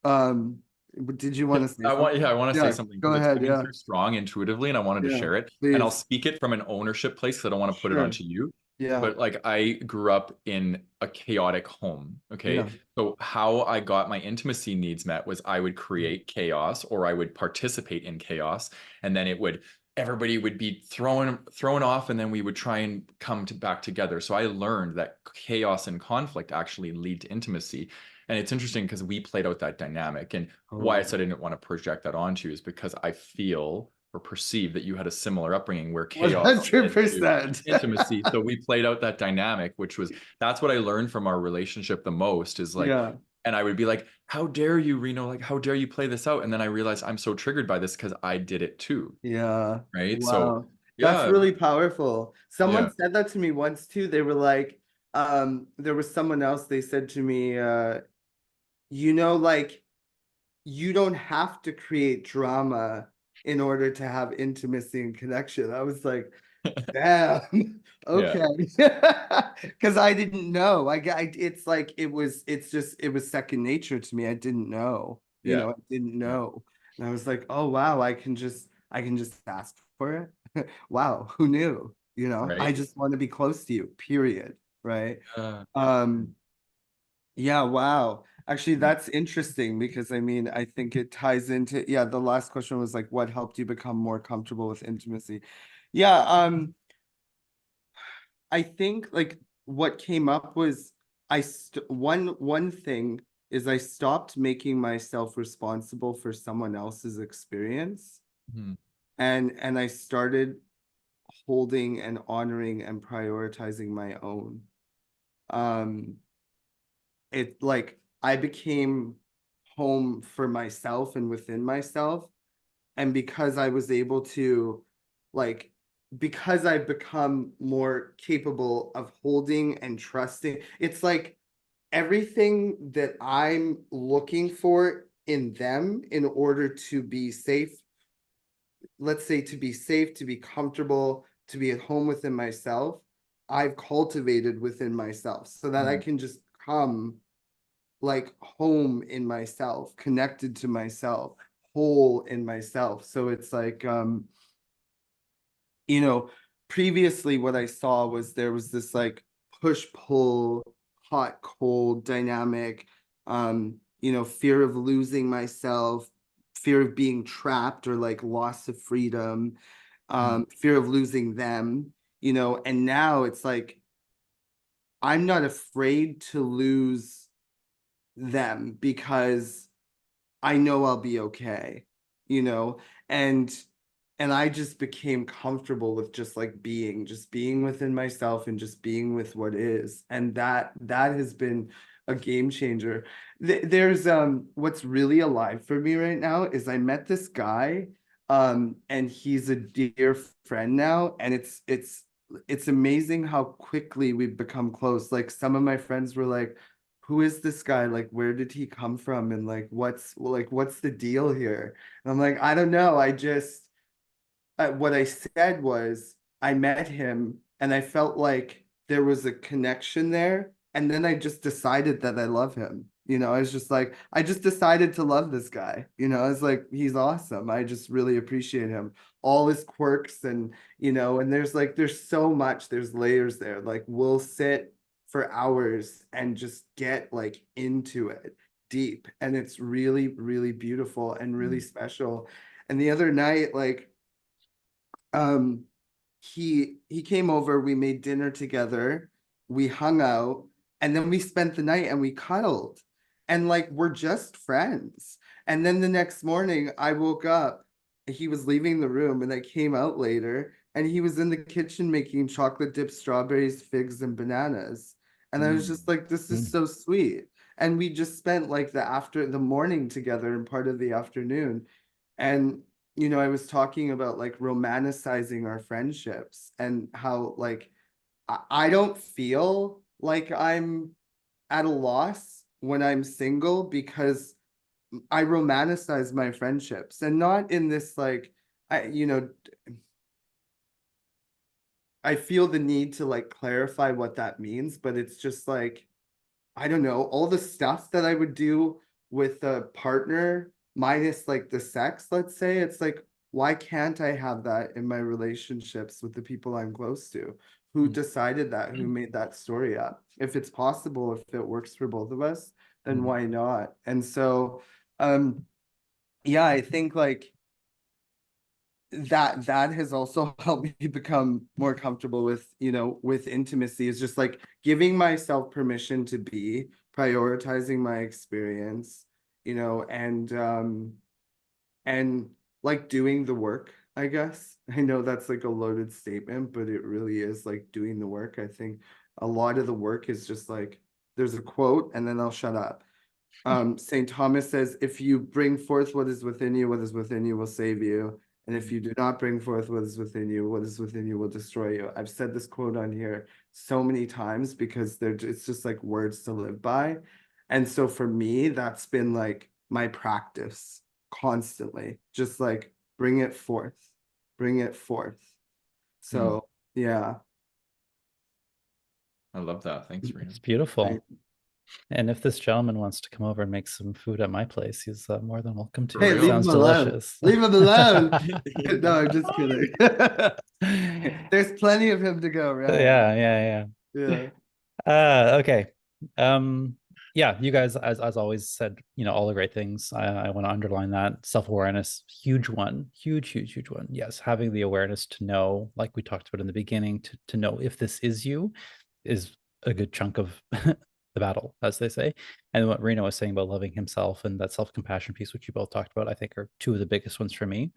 But did you want to say something? I want to say Yeah, something go because it's ahead. coming Yeah. through strong intuitively, and I wanted to Yeah. share it. And I'll Please. speak it from an ownership place because I don't want to put it Sure. onto you. Yeah. But like I grew up in a chaotic home. Okay. Yeah. So how I got my intimacy needs met was I would create chaos or I would participate in chaos, and then it would everybody would be thrown off, and then we would try and come back together. So I learned that chaos and conflict actually lead to intimacy. And it's interesting because we played out that dynamic. And why I Oh, said I didn't want to project that onto you is because I feel or perceive that you had a similar upbringing where chaos led to 100%. intimacy. So we played out that dynamic, which was, that's what I learned from our relationship the most, is like, Yeah. and I would be like, how dare you, Reno? Like, how dare you play this out? And then I realized I'm so triggered by this because I did it too. Yeah. Right. So Wow. That's yeah, really powerful. yeah. Someone said that to me once too. They were like, there was someone else, they said to me, like, you don't have to create drama in order to have intimacy and connection. I was like, damn. Yeah. Okay. Because I didn't know. It's like it was second nature to me. I didn't know. Yeah. I didn't Yeah. know. And I was like, oh wow, I can just ask for it. Wow, who knew? I Right. just want to be close to you, period. Right. Uh, Um, yeah, wow. Actually, that's interesting because I mean, I think it ties into, yeah, the last question was like, what helped you become more comfortable with intimacy? Yeah, I think like what came up was one thing is I stopped making myself responsible for someone else's experience, mhm, and I started holding and honoring and prioritizing my own. Um, it like I became home for myself and within myself. And because I was able to, like, because I've become more capable of holding and trusting, it's like everything that I'm looking for in them in order to be safe, let's say to be safe, to be comfortable, to be at home within myself, I've cultivated within myself so that I mhm, can just come like home in myself, connected to myself, whole in myself. So it's like you know, previously what I saw was there was this like push pull, hot cold dynamic, fear of losing myself, fear of being trapped or like loss of freedom, mhm, fear of losing them, and now it's like I'm not afraid to lose them because I know I'll be okay, you know, and I just became comfortable with just being within myself and just being with what is. And that has been a game changer. There's what's really alive for me right now is I met this guy, and he's a dear friend now, and it's amazing how quickly we've become close. Like some of my friends were like, who is this guy? Like, where did he come from? And like, what's the deal here? And I'm like, I don't know. What I said was, I met him and I felt like there was a connection there. And then I just decided that I love him. I was just like, I just decided to love this guy. I was like, he's awesome. I just really appreciate him. All his quirks and there's so much, there's layers there. Like, we'll sit for hours and just get like into it deep. And it's really, really beautiful and really mhm, special. And the other night, like, um he came over, we made dinner together, we hung out, and then we spent the night and we cuddled, and like we're just friends. And then the next morning I woke up, he was leaving the room, and I came out later and he was in the kitchen making chocolate dipped strawberries, figs, and bananas. And I was just mm, like, this is Mm. so sweet. And we just spent like the morning together and part of the afternoon. And I was talking about like romanticizing our friendships and how like I don't feel like I'm at a loss when I'm single because I romanticize my friendships, and not in this like I feel the need to like clarify what that means, but it's just like I don't know, all the stuff that I would do with a partner minus like the sex, let's say, it's like, why can't I have that in my relationships with the people I'm close to? Who mhm, decided that? Who made that story up? If it's possible, if it works for both of us, then mhm, why not? And so, yeah, I think like that has also helped me become more comfortable with, you know, with intimacy, is just like giving myself permission to be, prioritizing my experience, you know, and like doing the work, I guess. I know that's like a loaded statement, but it really is like doing the work. I think a lot of the work is just like, there's a quote and then I'll shut up. St. Thomas says, if you bring forth what is within you, what is within you will save you. And if you do not bring forth what is within you, what is within you will destroy you. I've said this quote on here so many times because it's just like words to live by. And so for me, that's been like my practice constantly, just like bring it forth, bring it forth. So yeah. I love that. Thanks, Rena. It's beautiful. And if this gentleman wants to come over and make some food at my place, he's more than welcome to. Hey, Real? leave Sounds him alone. delicious. Leave him alone. No, I'm just kidding. There's plenty of him to go, right? Yeah. Yeah. Okay. Yeah, you guys, as always, said, you know, all the great things. I want to underline that. Self-awareness, huge one, huge one. Yes, having the awareness to know, like we talked about in the beginning, to know if this is you is a good chunk of the battle, as they say. And what Reno was saying about loving himself and that self-compassion piece, which you both talked about, I think are two of the biggest ones for me.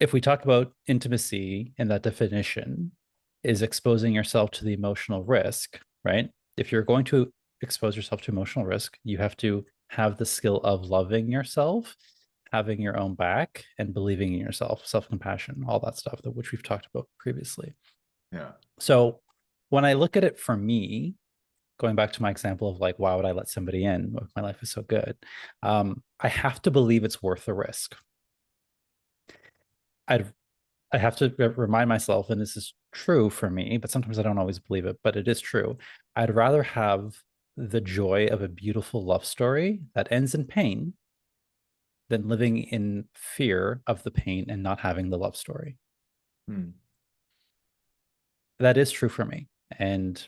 If we talk about intimacy and that definition is exposing yourself to the emotional risk, right? If you're going to expose yourself to emotional risk, you have to have the skill of loving yourself, having your own back, and believing in yourself, self-compassion, all that stuff, that which we've talked about previously. Yeah. So when I look at it for me, going back to my example of like, why would I let somebody in? My life is so good. I have to believe it's worth the risk. I have to remind myself, and this is true for me, but sometimes I don't always believe it, but it is true. I'd rather have the joy of a beautiful love story that ends in pain than living in fear of the pain and not having the love story. That is true for me. And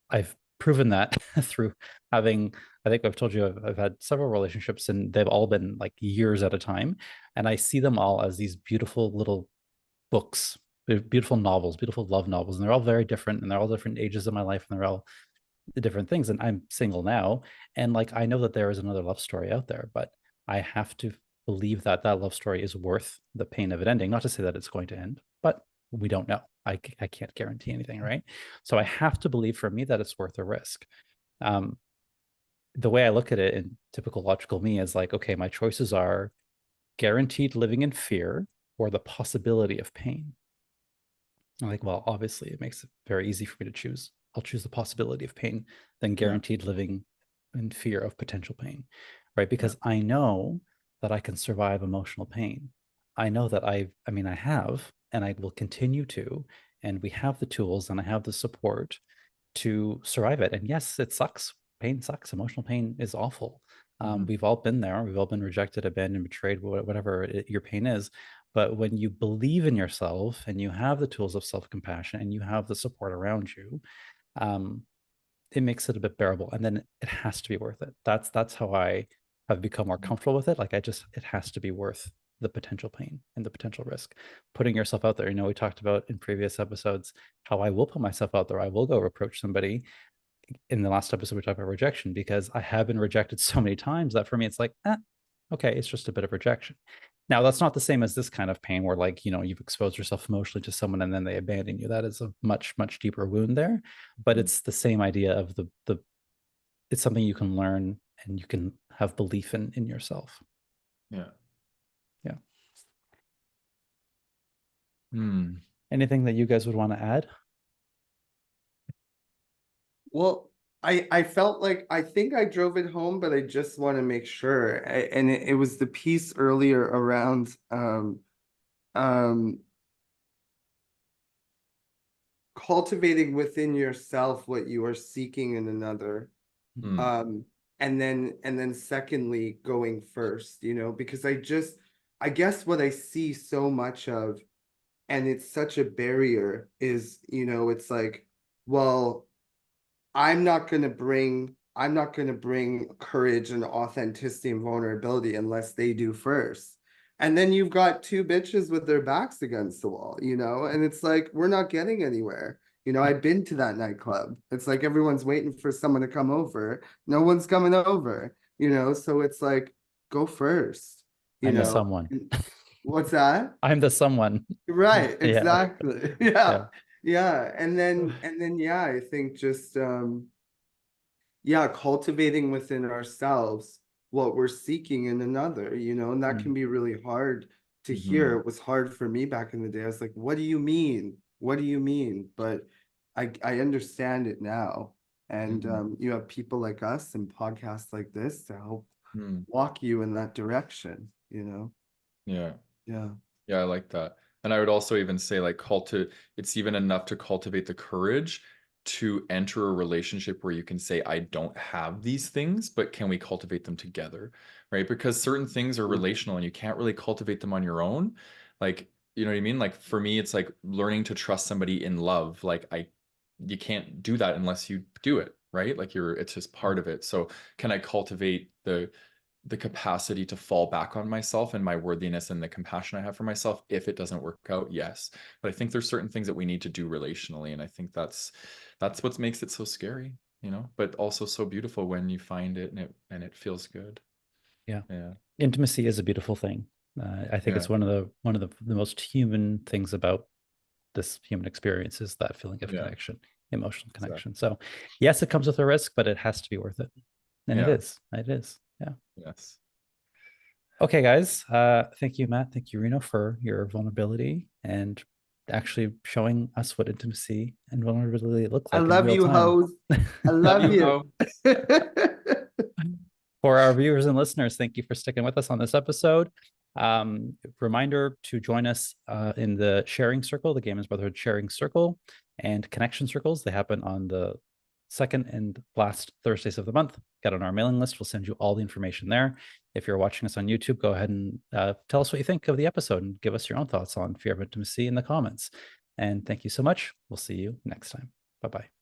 I've proven that through having, I think I've told you, I've had several relationships and they've all been like years at a time. And I see them all as these beautiful little books, beautiful novels, beautiful love novels, and they're all very different, and they're all different ages of my life, and they're all different things. And I'm single now, and like I know that there is another love story out there, but I have to believe that that love story is worth the pain of it ending. Not to say that it's going to end, but we don't know. I can't guarantee anything, right? So I have to believe for me that it's worth the risk. The way I look at it in typical logical me is like, okay, my choices are guaranteed living in fear or the possibility of pain. I'm like, well, obviously it makes it very easy for me to choose. I'll choose the possibility of pain than guaranteed living in fear of potential pain, right? Because I know that I can survive emotional pain. I know that I have, and I will continue to, and we have the tools and I have the support to survive it. And yes, it sucks. Pain sucks. Emotional pain is awful. We've all been there. We've all been rejected, abandoned, betrayed, whatever your pain is. But when you believe in yourself and you have the tools of self-compassion and you have the support around you, it makes it a bit bearable. And then it has to be worth it. That's how I have become more comfortable with it. Like it has to be worth the potential pain and the potential risk. Putting yourself out there. You know, we talked about in previous episodes how I will put myself out there. I will go approach somebody. In the last episode, we talked about rejection because I have been rejected so many times that for me, it's like, okay, it's just a bit of rejection. Now, that's not the same as this kind of pain where, like, you know, you've exposed yourself emotionally to someone and then they abandon you. That is a much, much deeper wound there. But it's the same idea of it's something you can learn and you can have belief in yourself. Yeah. Anything that you guys would want to add? Well, I felt like, I think I drove it home, but I just want to make sure. And it was the piece earlier around cultivating within yourself what you are seeking in another. And then secondly, going first, you know, because I guess what I see so much of, and it's such a barrier, is, you know, it's like, well, I'm not gonna bring courage and authenticity and vulnerability unless they do first. And then you've got two bitches with their backs against the wall, you know, and it's like, we're not getting anywhere. You know, I've been to that nightclub. It's like everyone's waiting for someone to come over. No one's coming over, you know, so it's like, go first, you I'm the know. someone. What's that? I'm the someone. Right, Yeah. exactly. Yeah. Yeah. And then yeah, I think just yeah, cultivating within ourselves what we're seeking in another, you know, and that can be really hard to hear. It was hard for me back in the day. I was like, what do you mean? What do you mean? But I understand it now. And you have people like us and podcasts like this to help walk you in that direction, you know? Yeah. Yeah. Yeah, I like that. And I would also even say like it's even enough to cultivate the courage to enter a relationship where you can say, I don't have these things, but can we cultivate them together? Right? Because certain things are relational and you can't really cultivate them on your own. Like, you know what I mean? Like for me, it's like learning to trust somebody in love. Like you can't do that unless you do it, right? Like it's just part of it. So can I cultivate the capacity to fall back on myself and my worthiness and the compassion I have for myself if it doesn't work out? Yes. But I think there's certain things that we need to do relationally. And I think that's what makes it so scary, you know, but also so beautiful when you find it and it feels good. Yeah. Yeah. Intimacy is a beautiful thing. I think it's one of the most human things about this human experience is that feeling of connection, emotional connection. So yes, it comes with a risk, but it has to be worth it. And it is. It is. Yeah. Yes. Okay, guys. Thank you, Matt. Thank you, Reno, for your vulnerability and actually showing us what intimacy and vulnerability look I like in love real you, time. hoes. I love you. For our viewers and listeners, thank you for sticking with us on this episode. Reminder to join us in the sharing circle, the Gamers Brotherhood sharing circle and connection circles. They happen on the second and last Thursdays of the month. Get on our mailing list. We'll send you all the information there. If you're watching us on YouTube, go ahead and tell us what you think of the episode and give us your own thoughts on fear of intimacy in the comments. And thank you so much. We'll see you next time. Bye-bye.